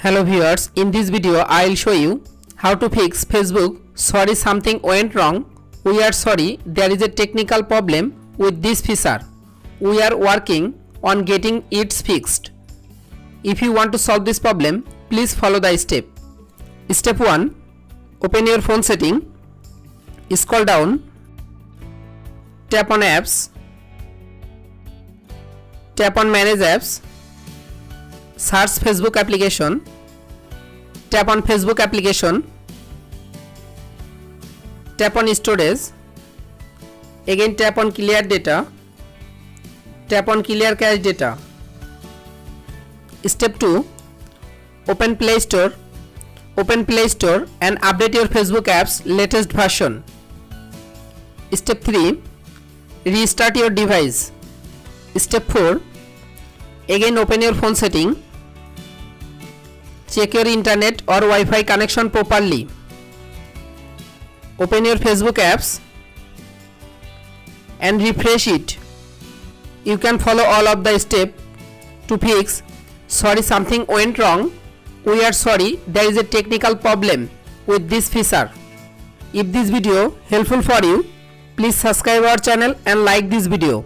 Hello viewers, in this video I will show you how to fix Facebook sorry something went wrong. We are sorry there is a technical problem with this feature. We are working on getting it fixed. If you want to solve this problem, please follow the step. Step 1. Open your phone setting. Scroll down. Tap on apps. Tap on manage apps. Search Facebook application. Tap on Facebook application. Tap on storage. Again tap on clear data. Tap on clear cache data. Step 2. Open Play Store. Open Play Store and update your Facebook app's latest version. Step 3. Restart your device. Step 4. Again open your phone setting. Check your internet or Wi-Fi connection properly. Open your Facebook apps and refresh it. You can follow all of the steps to fix sorry something went wrong. We are sorry there is a technical problem with this feature. If this video helpful for you, please subscribe our channel and like this video.